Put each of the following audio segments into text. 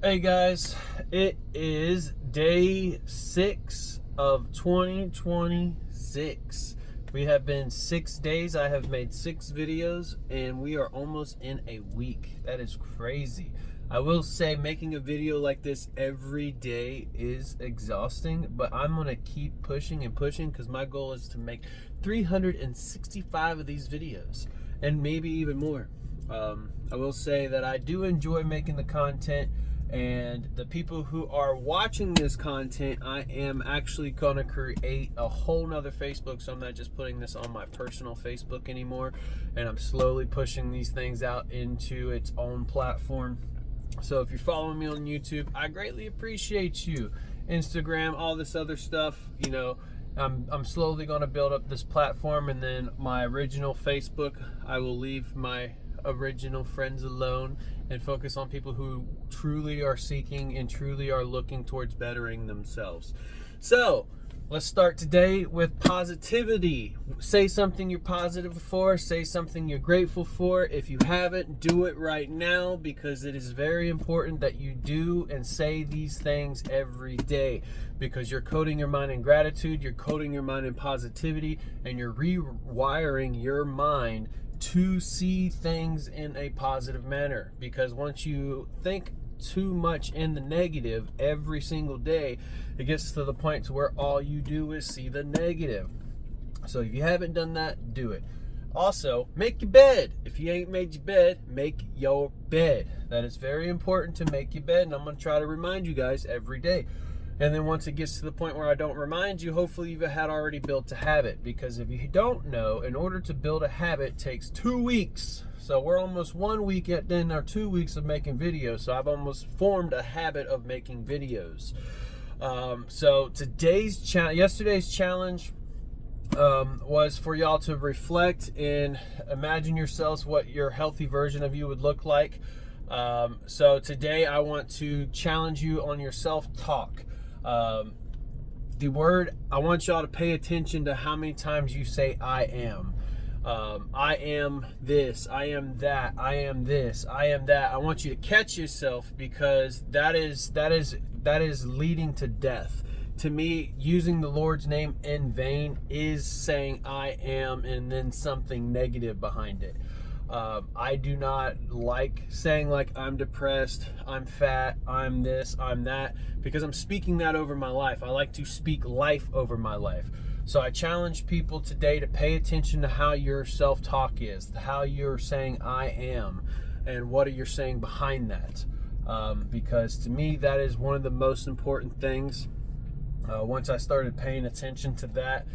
Hey guys, it is day 6 of 2026. We have been 6 days. I have made 6 videos and we are almost in a week. That is crazy. I will say making a video like this every day is exhausting, but I'm going to keep pushing and pushing because my goal is to make 365 of these videos and maybe even more. I will say that I do enjoy making the content. And the people who are watching this content, I am actually going to create a whole nother Facebook. So I'm not just putting this on my personal Facebook anymore. And I'm slowly pushing these things out into its own platform. So if you're following me on YouTube, I greatly appreciate you. Instagram, all this other stuff, you know, I'm slowly going to build up this platform. And then my original Facebook, I will leave my original friends alone and focus on people who truly are seeking and truly are looking towards bettering themselves. So let's start today with positivity. Say something you're positive for. Say something you're grateful for. If you haven't, do it right now, because it is very important that you do and say these things every day, because you're coding your mind in gratitude, you're coding your mind in positivity, and you're rewiring your mind to see things in a positive manner. Because once you think too much in the negative every single day, it gets to the point to where all you do is see the negative. So if you haven't done that, do it. Also, make your bed. If you ain't made your bed, make your bed. That is very important, to make your bed, and I'm going to try to remind you guys every day. And then once it gets to the point where I don't remind you, hopefully you've had already built a habit. Because if you don't know, in order to build a habit takes 2 weeks. So we're almost 1 week in our 2 weeks of making videos. So I've almost formed a habit of making videos. So yesterday's challenge was for y'all to reflect and imagine yourselves what your healthy version of you would look like. So today I want to challenge you on your self-talk. The word, I want y'all to pay attention to how many times you say I am. I am this, I am that, I am this, I am that. I want you to catch yourself, because that is leading to death. To me, using the Lord's name in vain is saying I am and then something negative behind it. I do not like saying like I'm depressed, I'm fat, I'm this, I'm that, because I'm speaking that over my life. I like to speak life over my life. So I challenge people today to pay attention to how your self-talk is, how you're saying I am, and what are you saying behind that. Because to me, that is one of the most important things. Once I started paying attention to that,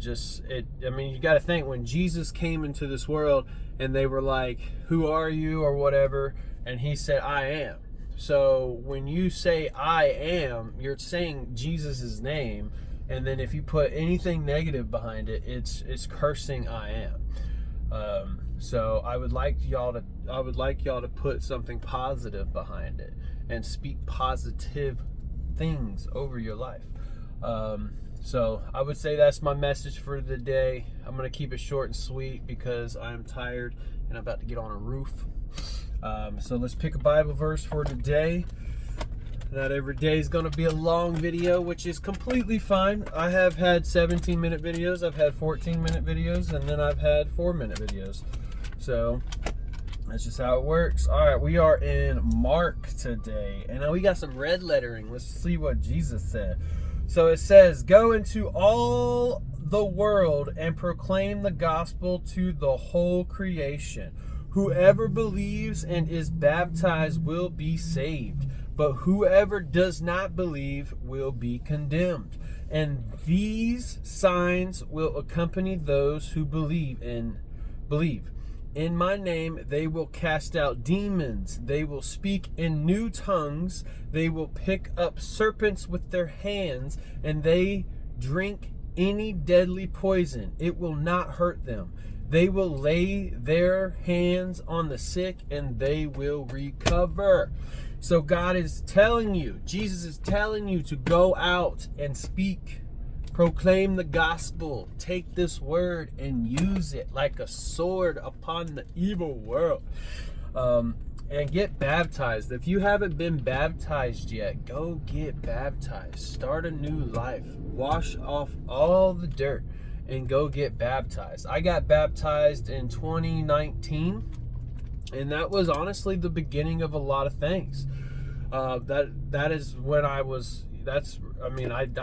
you got to think, when Jesus came into this world and they were like, who are you, or whatever, and he said I am. So when you say I am, you're saying Jesus's name, and then if you put anything negative behind it, it's cursing I am. So I would like y'all to put something positive behind it and speak positive things over your life. So I would say that's my message for the day. I'm going to keep it short and sweet because I'm tired and I'm about to get on a roof. So let's pick a Bible verse for today. Not every day is going to be a long video, which is completely fine. I have had 17-minute videos, I've had 14-minute videos, and then I've had 4-minute videos. So that's just how it works. All right, we are in Mark today, and now we got some red lettering. Let's see what Jesus said. So it says, go into all the world and proclaim the gospel to the whole creation. Whoever believes and is baptized will be saved, but whoever does not believe will be condemned. And these signs will accompany those who believe. In my name they will cast out demons, they will speak in new tongues, they will pick up serpents with their hands, and they drink any deadly poison. It will not hurt them. They will lay their hands on the sick and they will recover. So God is telling you, Jesus is telling you to go out and speak. Proclaim the gospel. Take this word and use it like a sword upon the evil world. and get baptized. If you haven't been baptized yet, go get baptized. Start a new life. Wash off all the dirt and go get baptized. I got baptized in 2019, and that was honestly the beginning of a lot of things. That is when I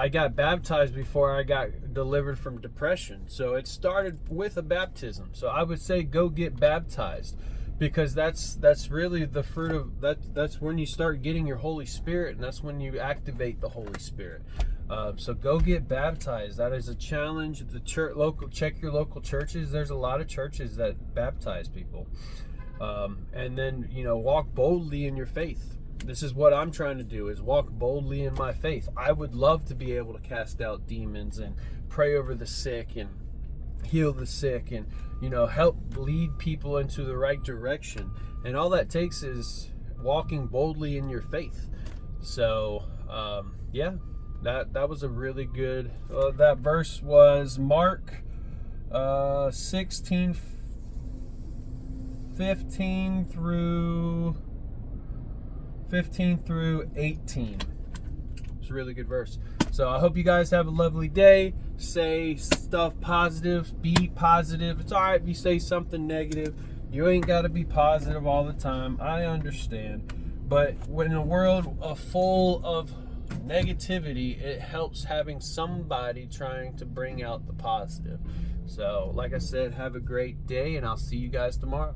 got baptized before I got delivered from depression. So it started with a baptism. So I would say go get baptized, because that's really the fruit of that. That's when you start getting your Holy Spirit, and that's when you activate the Holy Spirit. So go get baptized. That is a challenge. Check your local churches. There's a lot of churches that baptize people. And then, walk boldly in your faith. This is what I'm trying to do, is walk boldly in my faith. I would love to be able to cast out demons and pray over the sick and heal the sick and, help lead people into the right direction. And all that takes is walking boldly in your faith. So, that was a really good, that verse was Mark 16, 15 through 18. It's a really good verse. So I hope you guys have a lovely day. Say stuff positive. Be positive. It's all right if you say something negative. You ain't got to be positive all the time. I understand. But when in a world full of negativity, it helps having somebody trying to bring out the positive. So, like I said, have a great day, and I'll see you guys tomorrow.